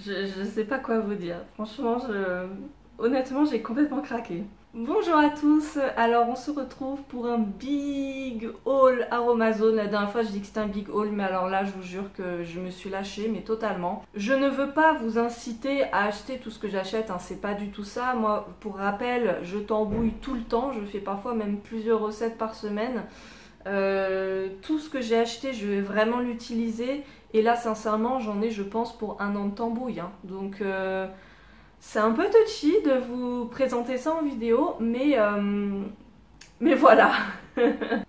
Je sais pas quoi vous dire. Franchement, honnêtement, j'ai complètement craqué. Bonjour à tous, alors on se retrouve pour un big haul Aromazone. La dernière fois je dis que c'était un big haul, mais alors là je vous jure que je me suis lâchée, mais totalement. Je ne veux pas vous inciter à acheter tout ce que j'achète, hein, c'est pas du tout ça. Moi, pour rappel, je tambouille tout le temps, je fais parfois même plusieurs recettes par semaine. Tout ce que j'ai acheté, je vais vraiment l'utiliser. Et là, sincèrement, j'en ai, je pense, pour un an de tambouille, hein. Donc... c'est un peu touchy de vous présenter ça en vidéo, mais voilà.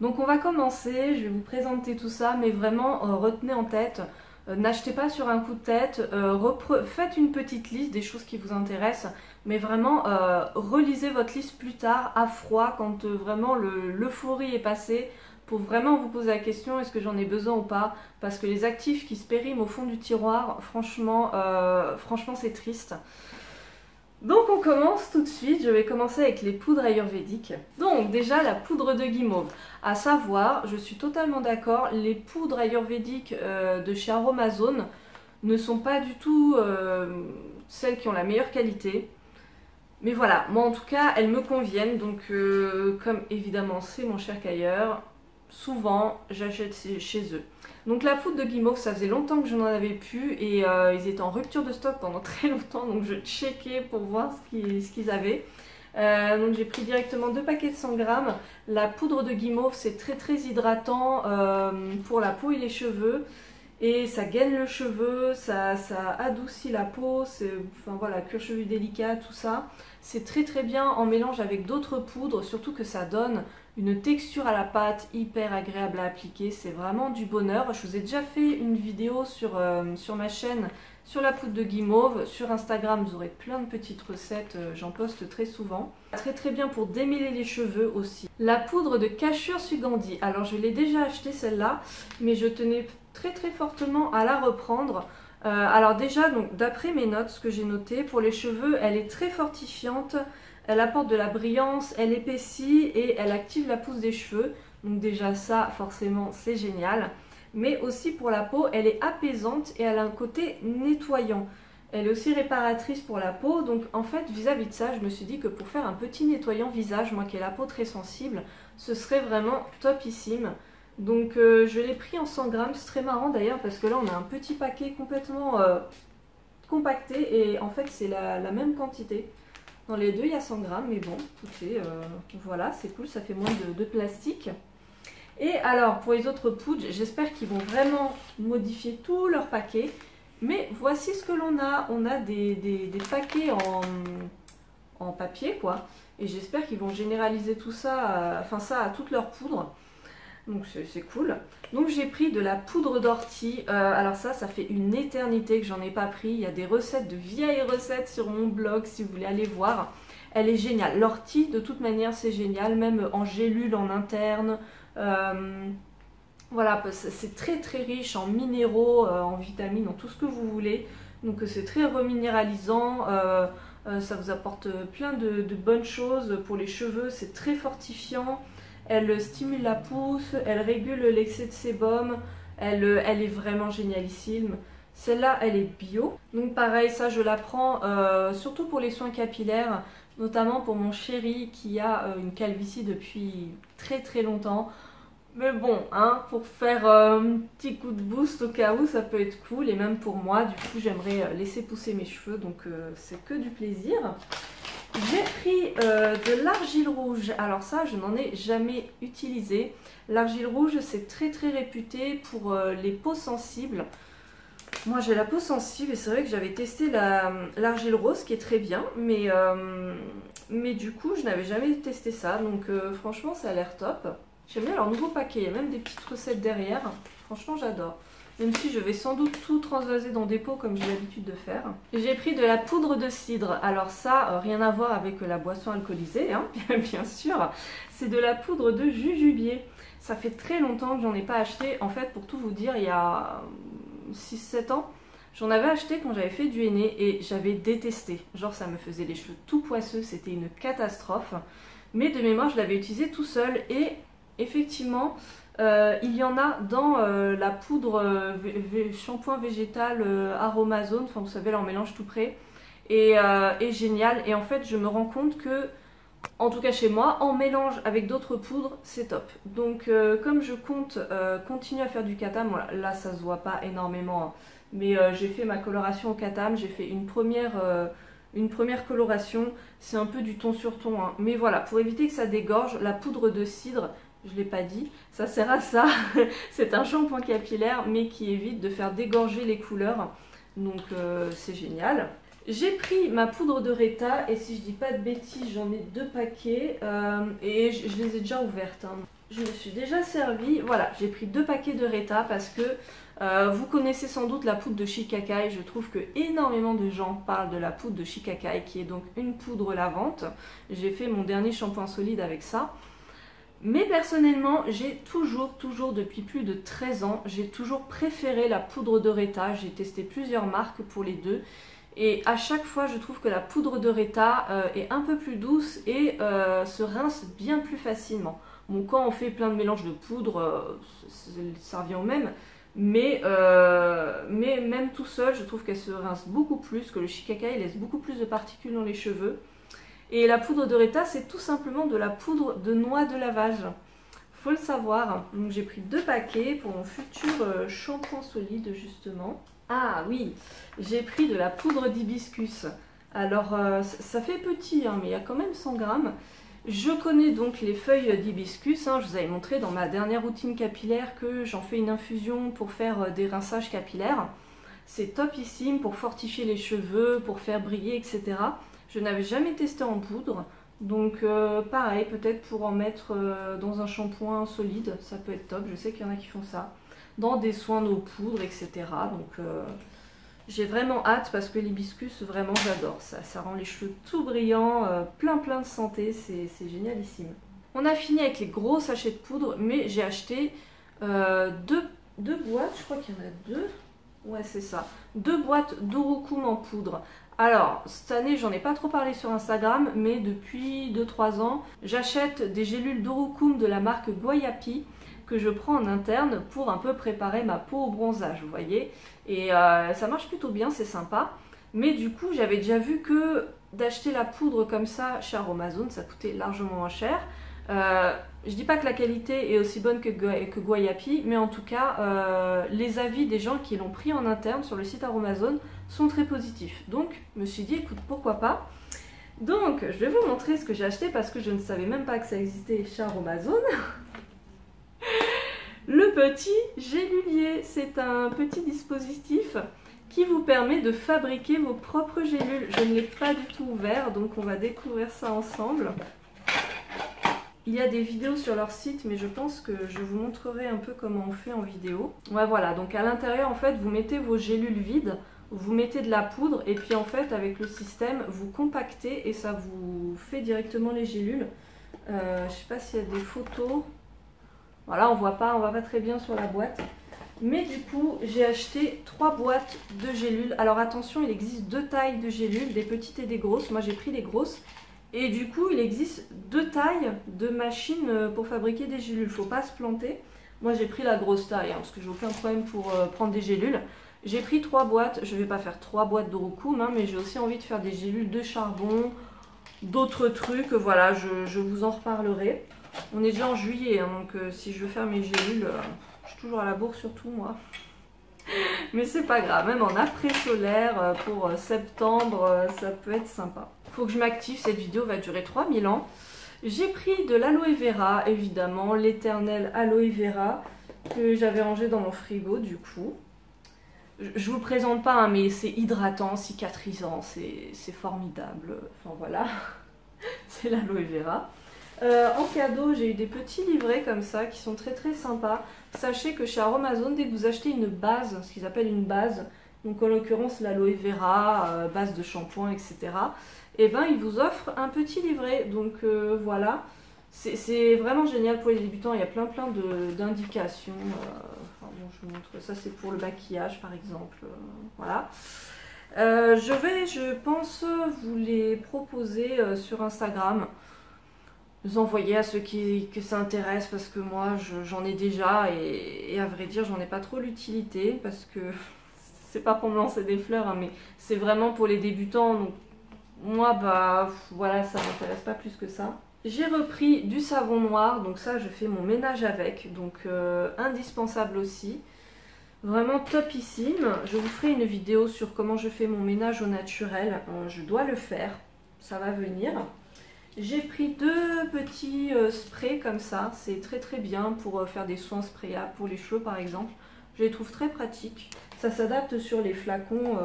Donc on va commencer, je vais vous présenter tout ça, mais vraiment retenez en tête, n'achetez pas sur un coup de tête, faites une petite liste des choses qui vous intéressent, mais vraiment relisez votre liste plus tard, à froid, quand vraiment l'euphorie est passée, pour vraiment vous poser la question, est-ce que j'en ai besoin ou pas? Parce que les actifs qui se périment au fond du tiroir, franchement c'est triste. Donc on commence tout de suite, je vais commencer avec les poudres ayurvédiques. Donc déjà la poudre de guimauve, à savoir, je suis totalement d'accord, les poudres ayurvédiques de chez Aromazone ne sont pas du tout celles qui ont la meilleure qualité. Mais voilà, moi en tout cas elles me conviennent, donc comme évidemment c'est moins cher qu'ailleurs, souvent j'achète chez eux. Donc la poudre de guimauve, ça faisait longtemps que je n'en avais plus et ils étaient en rupture de stock pendant très longtemps, donc je checkais pour voir ce qu'ils avaient. Donc j'ai pris directement 2 paquets de 100 grammes. La poudre de guimauve, c'est très hydratant pour la peau et les cheveux. Et ça gaine le cheveu, ça adoucit la peau, enfin voilà, cuir chevelu délicat, tout ça. C'est très bien en mélange avec d'autres poudres, surtout que ça donne une texture à la pâte hyper agréable à appliquer, c'est vraiment du bonheur. Je vous ai déjà fait une vidéo sur ma chaîne sur la poudre de guimauve. Sur Instagram, vous aurez plein de petites recettes, j'en poste très souvent. Très bien pour démêler les cheveux aussi. La poudre de Cachur Sugandhi, alors je l'ai déjà achetée celle-là, mais je tenais très fortement à la reprendre. Alors déjà, donc d'après mes notes, ce que j'ai noté, pour les cheveux, elle est très fortifiante. Elle apporte de la brillance, elle épaissit et elle active la pousse des cheveux. Donc déjà ça, forcément, c'est génial. Mais aussi pour la peau, elle est apaisante et elle a un côté nettoyant. Elle est aussi réparatrice pour la peau. Donc en fait, vis-à-vis de ça, je me suis dit que pour faire un petit nettoyant visage, moi qui ai la peau très sensible, ce serait vraiment topissime. Donc je l'ai pris en 100 grammes. C'est très marrant d'ailleurs parce que là, on a un petit paquet complètement compacté. Et en fait, c'est la même quantité. Dans les deux, il y a 100 grammes, mais bon, écoutez, voilà, c'est cool, ça fait moins de plastique. Et alors, pour les autres poudres, j'espère qu'ils vont vraiment modifier tout leur paquet. Mais voici ce que l'on a. On a des paquets en papier, quoi. Et j'espère qu'ils vont généraliser tout ça, enfin ça, à toutes leurs poudres. Donc c'est cool. Donc j'ai pris de la poudre d'ortie. Alors ça fait une éternité que j'en ai pas pris. Il y a des recettes, de vieilles recettes sur mon blog si vous voulez aller voir. Elle est géniale. L'ortie de toute manière c'est génial, même en gélule en interne. Voilà, c'est très riche en minéraux, en vitamines, en tout ce que vous voulez. Donc c'est très reminéralisant. Ça vous apporte plein de bonnes choses pour les cheveux. C'est très fortifiant. Elle stimule la pousse, elle régule l'excès de sébum, elle est vraiment génialissime. Celle-là, elle est bio. Donc pareil, ça je la prends surtout pour les soins capillaires, notamment pour mon chéri qui a une calvitie depuis très longtemps. Mais bon, hein, pour faire un petit coup de boost au cas où, ça peut être cool. Et même pour moi, du coup, j'aimerais laisser pousser mes cheveux, donc c'est que du plaisir. J'ai pris de l'argile rouge. Alors ça, je n'en ai jamais utilisé. L'argile rouge, c'est très réputé pour les peaux sensibles. Moi, j'ai la peau sensible et c'est vrai que j'avais testé l'argile rose qui est très bien. Mais du coup, je n'avais jamais testé ça. Donc franchement, ça a l'air top. J'aime bien leur nouveau paquet. Il y a même des petites recettes derrière. Franchement, j'adore. Même si je vais sans doute tout transvaser dans des pots comme j'ai l'habitude de faire. J'ai pris de la poudre de cidre. Alors ça, rien à voir avec la boisson alcoolisée, hein, bien sûr. C'est de la poudre de jujubier. Ça fait très longtemps que j'en ai pas acheté. En fait, pour tout vous dire, il y a 6-7 ans, j'en avais acheté quand j'avais fait du henné et j'avais détesté. Genre ça me faisait les cheveux tout poisseux, c'était une catastrophe. Mais de mémoire, je l'avais utilisé tout seul et effectivement... Il y en a dans la poudre shampoing végétal Aromazone, enfin vous savez, là on mélange tout près, et génial. Et en fait je me rends compte que, en tout cas chez moi, en mélange avec d'autres poudres, c'est top. Donc comme je compte continuer à faire du Katam, voilà, là ça se voit pas énormément, hein, mais j'ai fait ma coloration au Katam, j'ai fait une première coloration, c'est un peu du ton sur ton, hein. Mais voilà, pour éviter que ça dégorge, la poudre de cidre, je ne l'ai pas dit, ça sert à ça. C'est un shampoing capillaire mais qui évite de faire dégorger les couleurs, donc c'est génial. J'ai pris ma poudre de Reta, et si je dis pas de bêtises, j'en ai 2 paquets, et je les ai déjà ouvertes, hein. Je me suis déjà servi, voilà, j'ai pris 2 paquets de Reta parce que vous connaissez sans doute la poudre de Shikakai. Je trouve que énormément de gens parlent de la poudre de Shikakai, qui est donc une poudre lavante. J'ai fait mon dernier shampoing solide avec ça. Mais personnellement, j'ai toujours, depuis plus de 13 ans, j'ai toujours préféré la poudre de Reta. J'ai testé plusieurs marques pour les deux. Et à chaque fois, je trouve que la poudre de Reta est un peu plus douce et se rince bien plus facilement. Bon, quand on fait plein de mélanges de poudre, ça revient au même. Mais même tout seul, je trouve qu'elle se rince beaucoup plus, que le Shikakai laisse beaucoup plus de particules dans les cheveux. Et la poudre de Reta, c'est tout simplement de la poudre de noix de lavage. Faut le savoir. Donc j'ai pris 2 paquets pour mon futur shampoing solide justement. Ah oui, j'ai pris de la poudre d'hibiscus. Alors ça fait petit, hein, mais il y a quand même 100 grammes. Je connais donc les feuilles d'hibiscus, hein. Je vous avais montré dans ma dernière routine capillaire que j'en fais une infusion pour faire des rinçages capillaires. C'est topissime pour fortifier les cheveux, pour faire briller, etc. Je n'avais jamais testé en poudre, donc pareil, peut-être pour en mettre dans un shampoing solide, ça peut être top. Je sais qu'il y en a qui font ça, dans des soins de poudre, etc. Donc j'ai vraiment hâte parce que l'hibiscus, vraiment j'adore. Ça rend les cheveux tout brillants, plein de santé, c'est génialissime. On a fini avec les gros sachets de poudre, mais j'ai acheté deux boîtes, je crois qu'il y en a 2. Ouais, c'est ça. 2 boîtes d'Urukum en poudre. Alors, cette année, j'en ai pas trop parlé sur Instagram, mais depuis 2-3 ans, j'achète des gélules d'Urukum de la marque Guayapi que je prends en interne pour un peu préparer ma peau au bronzage, vous voyez. Et ça marche plutôt bien, c'est sympa. Mais du coup, j'avais déjà vu que d'acheter la poudre comme ça chez Aromazone, ça coûtait largement moins cher. Je dis pas que la qualité est aussi bonne que Guayapi, mais en tout cas, les avis des gens qui l'ont pris en interne sur le site Aromazone sont très positifs. Donc, je me suis dit, écoute, pourquoi pas. Donc, je vais vous montrer ce que j'ai acheté parce que je ne savais même pas que ça existait chez Aromazone. Le petit gélulier, c'est un petit dispositif qui vous permet de fabriquer vos propres gélules. Je ne l'ai pas du tout ouvert, donc on va découvrir ça ensemble. Il y a des vidéos sur leur site, mais je pense que je vous montrerai un peu comment on fait en vidéo. Ouais, voilà, donc à l'intérieur, en fait, vous mettez vos gélules vides, vous mettez de la poudre, et puis en fait, avec le système, vous compactez et ça vous fait directement les gélules. Je ne sais pas s'il y a des photos. Voilà, on voit pas très bien sur la boîte. Mais du coup, j'ai acheté 3 boîtes de gélules. Alors attention, il existe 2 tailles de gélules, des petites et des grosses. Moi, j'ai pris les grosses. Et du coup, il existe 2 tailles de machines pour fabriquer des gélules. Faut pas se planter. Moi, j'ai pris la grosse taille, hein, parce que j'ai aucun problème pour prendre des gélules. J'ai pris 3 boîtes. Je vais pas faire 3 boîtes d'Urukum, hein, mais j'ai aussi envie de faire des gélules de charbon, d'autres trucs. Voilà, je vous en reparlerai. On est déjà en juillet, hein, donc si je veux faire mes gélules, je suis toujours à la bourre, surtout moi. Mais c'est pas grave, même en après-solaire, pour septembre, ça peut être sympa. Faut que je m'active, cette vidéo va durer 3000 ans. J'ai pris de l'aloe vera, évidemment, l'éternel aloe vera, que j'avais rangé dans mon frigo du coup. Je vous le présente pas, hein, mais c'est hydratant, cicatrisant, c'est formidable. Enfin voilà, c'est l'aloe vera. En cadeau, j'ai eu des petits livrets comme ça qui sont très sympas. Sachez que chez Aromazone, dès que vous achetez une base, ce qu'ils appellent une base, donc en l'occurrence l'aloe vera, base de shampoing, etc., et ben ils vous offrent un petit livret. Donc voilà, c'est vraiment génial pour les débutants. Il y a plein d'indications. Enfin, bon, je vous montre ça, c'est pour le maquillage par exemple. Voilà. Je pense, vous les proposer sur Instagram. envoyer à ceux que ça intéresse parce que moi j'en ai déjà et à vrai dire j'en ai pas trop l'utilité parce que c'est pas pour me lancer des fleurs hein, mais c'est vraiment pour les débutants donc moi bah voilà ça m'intéresse pas plus que ça. J'ai repris du savon noir donc ça je fais mon ménage avec donc indispensable aussi. Vraiment topissime. Je vous ferai une vidéo sur comment je fais mon ménage au naturel. Je dois le faire. Ça va venir. J'ai pris 2 petits sprays comme ça. C'est très très bien pour faire des soins sprayables pour les cheveux par exemple. Je les trouve très pratiques. Ça s'adapte sur les flacons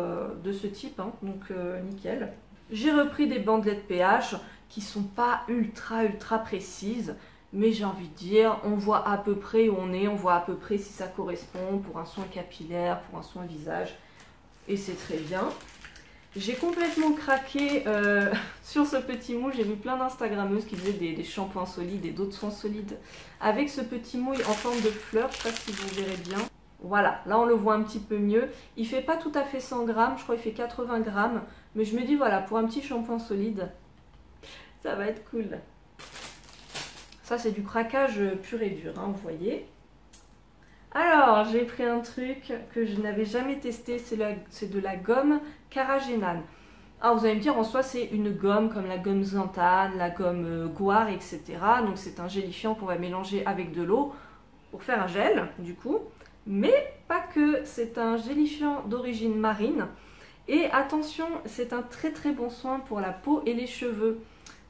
de ce type. Hein, donc nickel. J'ai repris des bandelettes pH qui sont pas ultra précises. Mais j'ai envie de dire, on voit à peu près où on est, on voit à peu près si ça correspond pour un soin capillaire, pour un soin visage. Et c'est très bien. J'ai complètement craqué sur ce petit mouille. J'ai vu plein d'instagrammeuses qui faisaient des shampoings solides et d'autres soins solides avec ce petit mouille en forme de fleur. Je ne sais pas si vous verrez bien. Voilà, là on le voit un petit peu mieux. Il fait pas tout à fait 100 grammes, je crois qu'il fait 80 grammes. Mais je me dis voilà, pour un petit shampoing solide, ça va être cool. Ça c'est du craquage pur et dur, hein, vous voyez. Alors j'ai pris un truc que je n'avais jamais testé, c'est de la gomme carragénane. Alors vous allez me dire en soi c'est une gomme comme la gomme xanthane, la gomme goire, etc. Donc c'est un gélifiant qu'on va mélanger avec de l'eau pour faire un gel du coup. Mais pas que, c'est un gélifiant d'origine marine. Et attention, c'est un très très bon soin pour la peau et les cheveux.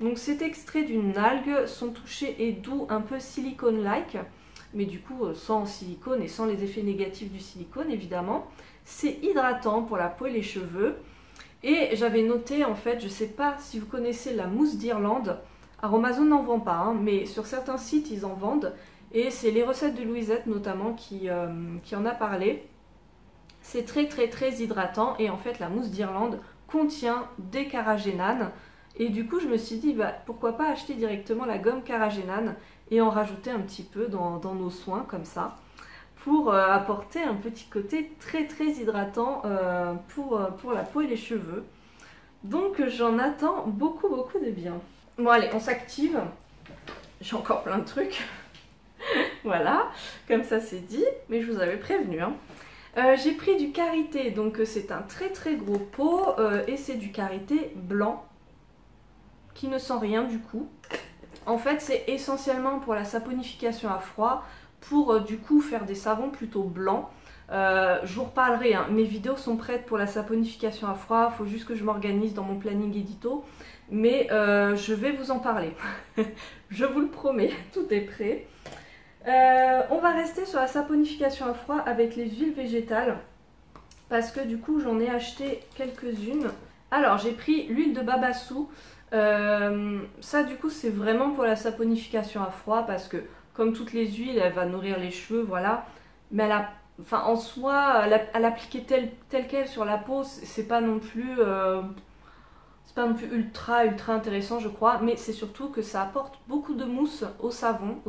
Donc c'est extrait d'une algue, son toucher est doux, un peu silicone-like, mais du coup sans silicone et sans les effets négatifs du silicone évidemment. C'est hydratant pour la peau et les cheveux. Et j'avais noté en fait, je ne sais pas si vous connaissez la mousse d'Irlande, Aromazone n'en vend pas, hein, mais sur certains sites ils en vendent. Et c'est les recettes de Louisette notamment qui en a parlé. C'est très très très hydratant et en fait la mousse d'Irlande contient des carragénanes. Et du coup, je me suis dit, bah, pourquoi pas acheter directement la gomme carragénane et en rajouter un petit peu dans nos soins, comme ça, pour apporter un petit côté très très hydratant pour la peau et les cheveux. Donc, j'en attends beaucoup de bien. Bon, allez, on s'active. J'ai encore plein de trucs. Voilà, comme ça c'est dit, mais je vous avais prévenu. Hein. J'ai pris du karité, donc c'est un très très gros pot et c'est du karité blanc. Qui ne sent rien du coup. En fait c'est essentiellement pour la saponification à froid, pour du coup faire des savons plutôt blancs. Je vous reparlerai, hein. Mes vidéos sont prêtes pour la saponification à froid, il faut juste que je m'organise dans mon planning édito, mais je vais vous en parler. Je vous le promets, tout est prêt. On va rester sur la saponification à froid avec les huiles végétales, parce que du coup j'en ai acheté quelques-unes. Alors j'ai pris l'huile de babassou. Ça du coup c'est vraiment pour la saponification à froid parce que comme toutes les huiles elle va nourrir les cheveux voilà, mais en soi à l'appliquer telle quelle sur la peau c'est pas non plus ultra intéressant je crois, mais c'est surtout que ça apporte beaucoup de mousse au savon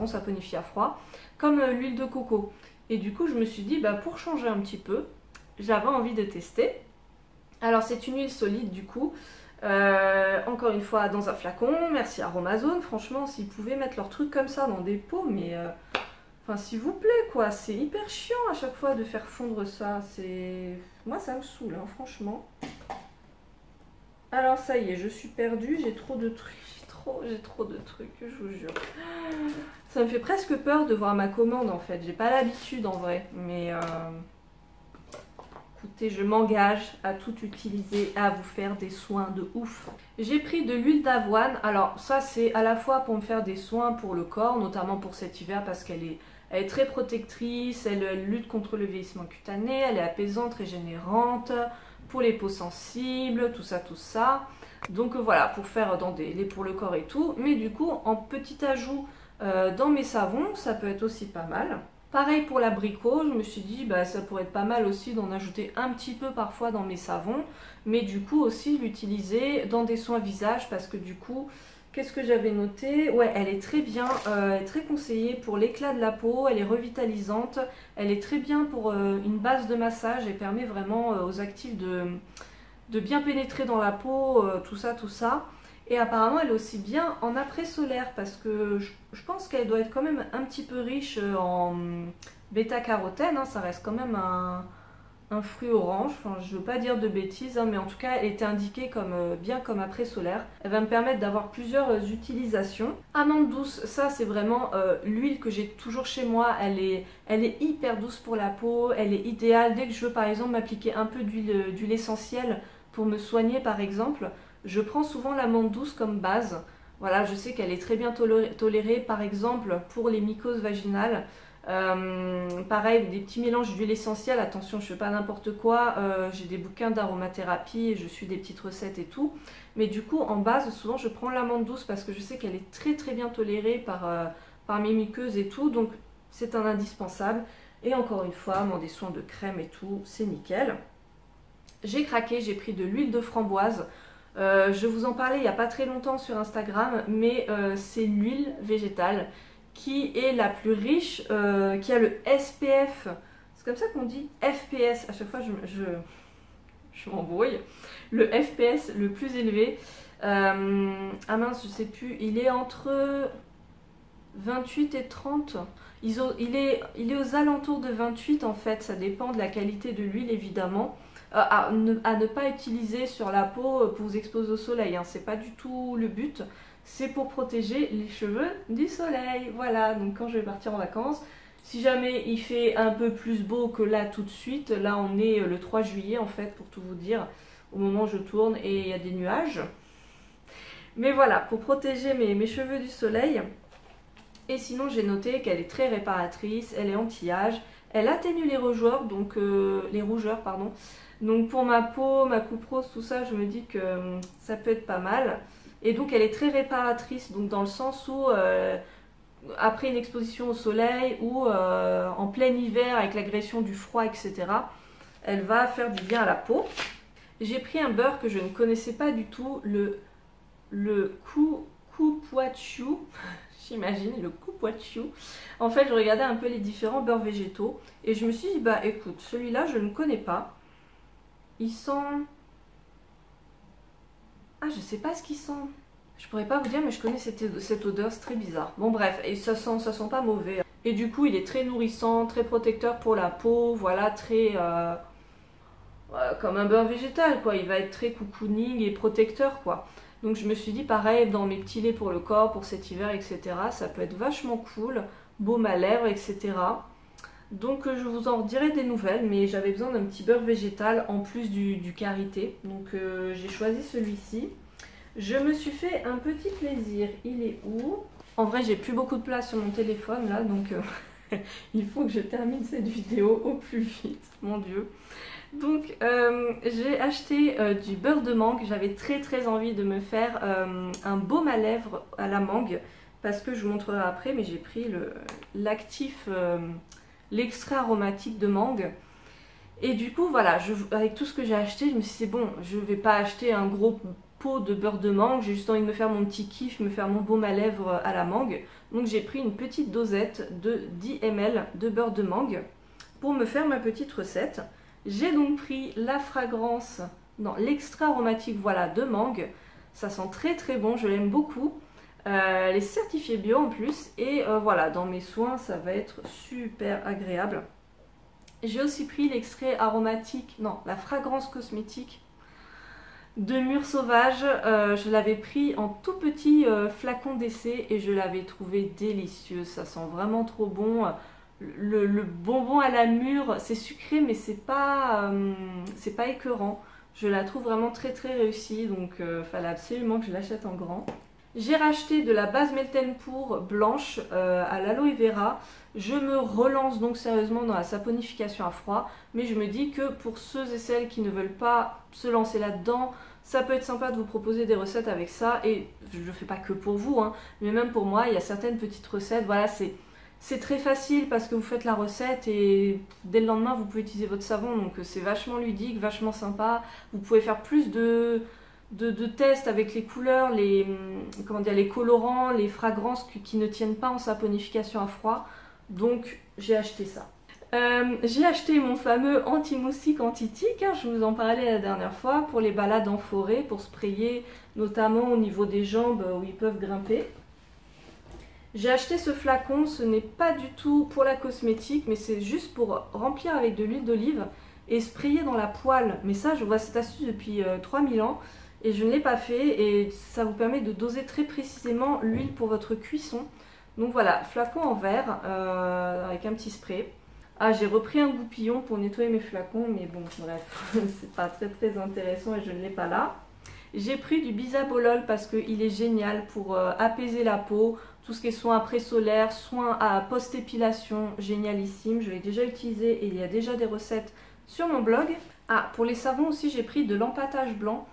saponifié à froid comme l'huile de coco et du coup je me suis dit bah pour changer un petit peu j'avais envie de tester. Alors c'est une huile solide du coup. Encore une fois dans un flacon, merci Aromazone, franchement s'ils pouvaient mettre leur truc comme ça dans des pots, mais enfin s'il vous plaît quoi, c'est hyper chiant à chaque fois de faire fondre ça, moi ça me saoule hein, franchement. Alors ça y est, je suis perdue, j'ai trop de trucs, j'ai trop de trucs, je vous jure. Ça me fait presque peur de voir ma commande en fait, j'ai pas l'habitude en vrai, mais écoutez, je m'engage à tout utiliser, à vous faire des soins de ouf. J'ai pris de l'huile d'avoine. Alors ça c'est à la fois pour me faire des soins pour le corps, notamment pour cet hiver parce qu'elle est très protectrice, elle lutte contre le vieillissement cutané, elle est apaisante, régénérante, pour les peaux sensibles, tout ça. Donc voilà, pour faire dans des laits pour le corps et tout. Mais du coup, en petit ajout dans mes savons, ça peut être aussi pas mal. Pareil pour l'abricot, je me suis dit bah, ça pourrait être pas mal aussi d'en ajouter un petit peu parfois dans mes savons, mais du coup aussi l'utiliser dans des soins visage parce que du coup, qu'est-ce que j'avais noté? Ouais, elle est très bien, elle est très conseillée pour l'éclat de la peau, elle est revitalisante, elle est très bien pour une base de massage et permet vraiment aux actifs de bien pénétrer dans la peau, tout ça. Et apparemment elle est aussi bien en après solaire parce que je pense qu'elle doit être quand même un petit peu riche en bêta-carotène, hein, ça reste quand même un fruit orange, enfin je veux pas dire de bêtises, hein, mais en tout cas elle était indiquée comme bien comme après solaire. Elle va me permettre d'avoir plusieurs utilisations. Amande douce, ça c'est vraiment l'huile que j'ai toujours chez moi, elle est hyper douce pour la peau, elle est idéale dès que je veux par exemple m'appliquer un peu d'huile essentielle pour me soigner par exemple. Je prends souvent l'amande douce comme base. Voilà, je sais qu'elle est très bien tolérée par exemple pour les mycoses vaginales. Pareil, des petits mélanges d'huile essentielle, attention je fais pas n'importe quoi, j'ai des bouquins d'aromathérapie, je suis des petites recettes et tout, mais du coup en base souvent je prends l'amande douce parce que je sais qu'elle est très très bien tolérée par mes muqueuses et tout, donc c'est un indispensable. Et encore une fois, des soins de crème et tout, c'est nickel. J'ai craqué, j'ai pris de l'huile de framboise. Je vous en parlais il n'y a pas très longtemps sur Instagram, mais c'est l'huile végétale qui est la plus riche, qui a le SPF, c'est comme ça qu'on dit, FPS, à chaque fois je m'embrouille, le FPS le plus élevé, ah mince je sais plus, il est entre 28 et 30, il est aux alentours de 28 en fait, ça dépend de la qualité de l'huile évidemment. À ne pas utiliser sur la peau pour vous exposer au soleil, hein. C'est pas du tout le but, c'est pour protéger les cheveux du soleil. Voilà, donc quand je vais partir en vacances, si jamais il fait un peu plus beau que là tout de suite, là on est le 3 juillet en fait pour tout vous dire, au moment où je tourne et il y a des nuages. Mais voilà, pour protéger mes cheveux du soleil. Et sinon j'ai noté qu'elle est très réparatrice, elle est anti-âge, elle atténue les rougeurs, donc donc pour ma peau, ma coupe rose, tout ça, je me dis que ça peut être pas mal. Et donc elle est très réparatrice, donc dans le sens où après une exposition au soleil ou en plein hiver avec l'agression du froid, etc., elle va faire du bien à la peau. J'ai pris un beurre que je ne connaissais pas du tout, le Kupuachu, j'imagine, le Kupuachu. En fait, je regardais un peu les différents beurres végétaux et je me suis dit, bah écoute, celui-là je ne connais pas. Il sent... Ah, je sais pas ce qu'il sent. Je pourrais pas vous dire, mais je connais cette odeur, c'est très bizarre. Bon bref, et ça sent pas mauvais. Et du coup, il est très nourrissant, très protecteur pour la peau, voilà, très... comme un beurre végétal, quoi. Il va être très cocooning et protecteur, quoi. Donc je me suis dit, pareil, dans mes petits laits pour le corps, pour cet hiver, etc., ça peut être vachement cool, baume à lèvres, etc. Donc je vous en dirai des nouvelles, mais j'avais besoin d'un petit beurre végétal en plus du karité. Donc j'ai choisi celui-ci. Je me suis fait un petit plaisir. Il est où? En vrai, j'ai plus beaucoup de place sur mon téléphone là, donc il faut que je termine cette vidéo au plus vite, mon Dieu. Donc j'ai acheté du beurre de mangue. J'avais très envie de me faire un baume à lèvres à la mangue, parce que je vous montrerai après, mais j'ai pris l'actif... l'extrait aromatique de mangue. Et du coup, voilà, avec tout ce que j'ai acheté, je me suis dit, c'est bon, je vais pas acheter un gros pot de beurre de mangue, j'ai juste envie de me faire mon petit kiff, me faire mon baume à lèvres à la mangue. Donc j'ai pris une petite dosette de 10 ml de beurre de mangue pour me faire ma petite recette. J'ai donc pris la fragrance, non, l'extrait aromatique, voilà, de mangue. Ça sent très bon, je l'aime beaucoup. Elle est certifiée bio en plus et voilà, dans mes soins ça va être super agréable. J'ai aussi pris l'extrait aromatique, non, la fragrance cosmétique de Mûre Sauvage. Je l'avais pris en tout petit flacon d'essai et je l'avais trouvé délicieuse, ça sent vraiment trop bon. Le bonbon à la mûre, c'est sucré mais c'est pas écœurant. Je la trouve vraiment très réussie, donc fallait absolument que je l'achète en grand. J'ai racheté de la base Meltenpour blanche à l'aloe vera. Je me relance donc sérieusement dans la saponification à froid, mais je me dis que pour ceux et celles qui ne veulent pas se lancer là-dedans, ça peut être sympa de vous proposer des recettes avec ça. Et je ne le fais pas que pour vous, hein, mais même pour moi, il y a certaines petites recettes. Voilà, c'est très facile parce que vous faites la recette et dès le lendemain, vous pouvez utiliser votre savon. Donc c'est vachement ludique, vachement sympa. Vous pouvez faire plus de tests avec les couleurs, les colorants, les fragrances qui ne tiennent pas en saponification à froid. Donc j'ai acheté ça. J'ai acheté mon fameux anti-moustique anti-tique, hein, je vous en parlais la dernière fois, pour les balades en forêt, pour sprayer notamment au niveau des jambes où ils peuvent grimper. J'ai acheté ce flacon, ce n'est pas du tout pour la cosmétique, mais c'est juste pour remplir avec de l'huile d'olive et sprayer dans la poêle. Mais ça, je vois cette astuce depuis 3000 ans et je ne l'ai pas fait, et ça vous permet de doser très précisément l'huile pour votre cuisson. Donc voilà, flacon en verre avec un petit spray. Ah, j'ai repris un goupillon pour nettoyer mes flacons, mais bon, bref, c'est pas très intéressant et je ne l'ai pas là. J'ai pris du bisabolol parce qu'il est génial pour apaiser la peau, tout ce qui est soins après solaire, soins à post-épilation, génialissime. Je l'ai déjà utilisé et il y a déjà des recettes sur mon blog. Ah, pour les savons aussi, j'ai pris de l'empâtage blanc.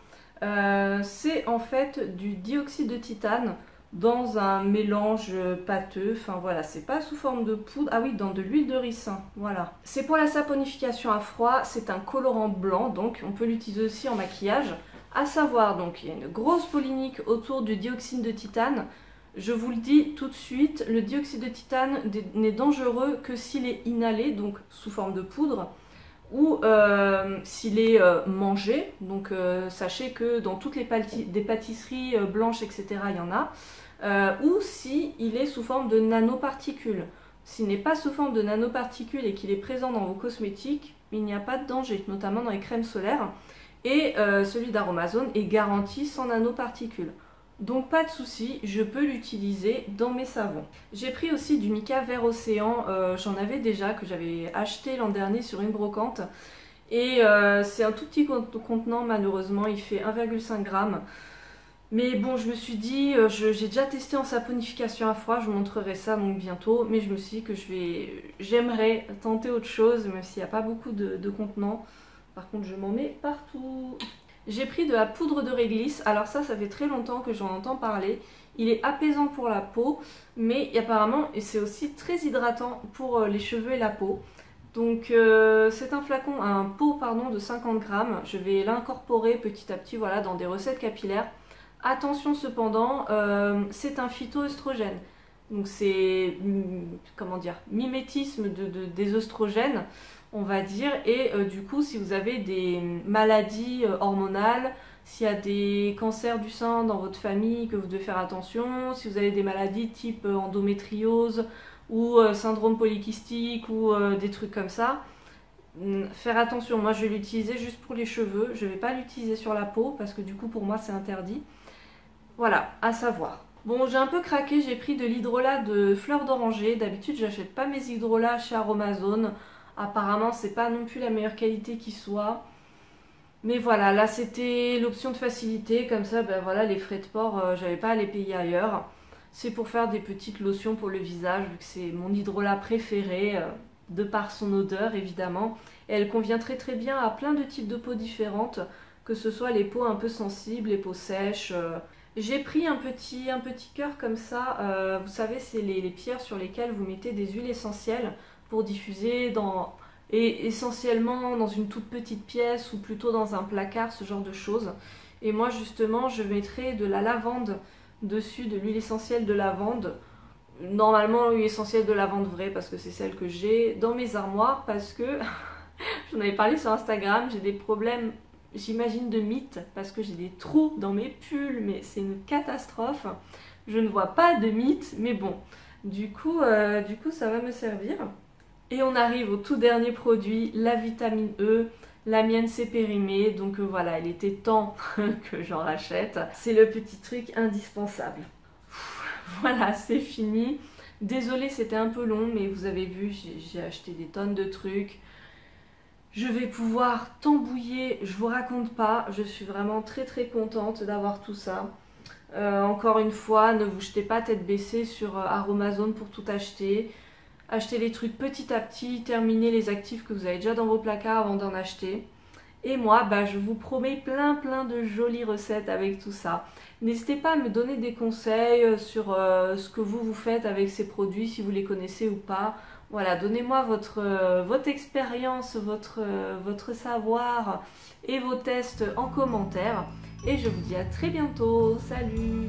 C'est en fait du dioxyde de titane dans un mélange pâteux, enfin voilà, c'est pas sous forme de poudre, ah oui, dans de l'huile de ricin, voilà. C'est pour la saponification à froid, c'est un colorant blanc, donc on peut l'utiliser aussi en maquillage. À savoir, donc, il y a une grosse polémique autour du dioxyde de titane. Je vous le dis tout de suite, le dioxyde de titane n'est dangereux que s'il est inhalé, donc sous forme de poudre, ou s'il est mangé. Donc sachez que dans toutes les pâtisseries blanches, etc., il y en a. Ou s'il est sous forme de nanoparticules. S'il n'est pas sous forme de nanoparticules et qu'il est présent dans vos cosmétiques, il n'y a pas de danger, notamment dans les crèmes solaires. Et celui d'Aromazone est garanti sans nanoparticules. Donc pas de souci, je peux l'utiliser dans mes savons. J'ai pris aussi du mica vert océan, j'en avais déjà, que j'avais acheté l'an dernier sur une brocante. Et c'est un tout petit contenant, malheureusement, il fait 1,5 g. Mais bon, je me suis dit, j'ai déjà testé en saponification à froid, je vous montrerai ça donc bientôt. Mais je me suis dit que j'aimerais tenter autre chose, même s'il n'y a pas beaucoup de contenants. Par contre, je m'en mets partout. J'ai pris de la poudre de réglisse. Alors ça fait très longtemps que j'en entends parler. Il est apaisant pour la peau, mais apparemment, et c'est aussi très hydratant pour les cheveux et la peau. Donc c'est un flacon, un pot pardon, de 50 g. Je vais l'incorporer petit à petit, voilà, dans des recettes capillaires. Attention cependant, c'est un phytoœstrogène. Donc c'est, comment dire, mimétisme des œstrogènes, on va dire. Et du coup, si vous avez des maladies hormonales, s'il y a des cancers du sein dans votre famille, que vous devez faire attention, si vous avez des maladies type endométriose ou syndrome polykystique ou des trucs comme ça, faire attention. Moi, je vais l'utiliser juste pour les cheveux. Je ne vais pas l'utiliser sur la peau parce que du coup, pour moi, c'est interdit. Voilà, à savoir. Bon, j'ai un peu craqué, j'ai pris de l'hydrolat de fleur d'oranger. D'habitude, j'achète pas mes hydrolats chez Aromazone. Apparemment, c'est pas non plus la meilleure qualité qui soit. Mais voilà, là, c'était l'option de facilité. Comme ça, ben voilà, les frais de port, j'avais pas à les payer ailleurs. C'est pour faire des petites lotions pour le visage, vu que c'est mon hydrolat préféré, de par son odeur, évidemment. Et elle convient très très bien à plein de types de peaux différentes, que ce soit les peaux un peu sensibles, les peaux sèches. J'ai pris un petit cœur comme ça, vous savez, c'est les pierres sur lesquelles vous mettez des huiles essentielles pour diffuser et essentiellement dans une toute petite pièce ou plutôt dans un placard, ce genre de choses. Et moi justement, je mettrai de la lavande dessus, de l'huile essentielle de lavande. Normalement, l'huile essentielle de lavande vraie, parce que c'est celle que j'ai dans mes armoires, parce que j'en avais parlé sur Instagram, j'ai des problèmes, j'imagine, de mythes, parce que j'ai des trous dans mes pulls, mais c'est une catastrophe. Je ne vois pas de mythes, mais bon, du coup ça va me servir. Et on arrive au tout dernier produit, la vitamine E. La mienne s'est périmée, donc voilà, il était temps que j'en rachète. C'est le petit truc indispensable. Voilà, c'est fini. Désolée, c'était un peu long, mais vous avez vu, j'ai acheté des tonnes de trucs. Je vais pouvoir tambouiller, je vous raconte pas, je suis vraiment très très contente d'avoir tout ça. Encore une fois, ne vous jetez pas tête baissée sur Aromazone pour tout acheter. Achetez les trucs petit à petit, terminez les actifs que vous avez déjà dans vos placards avant d'en acheter. Et moi, bah, je vous promets plein de jolies recettes avec tout ça. N'hésitez pas à me donner des conseils sur ce que vous faites avec ces produits, si vous les connaissez ou pas. Voilà, donnez-moi votre expérience, votre savoir et vos tests en commentaire. Et je vous dis à très bientôt. Salut!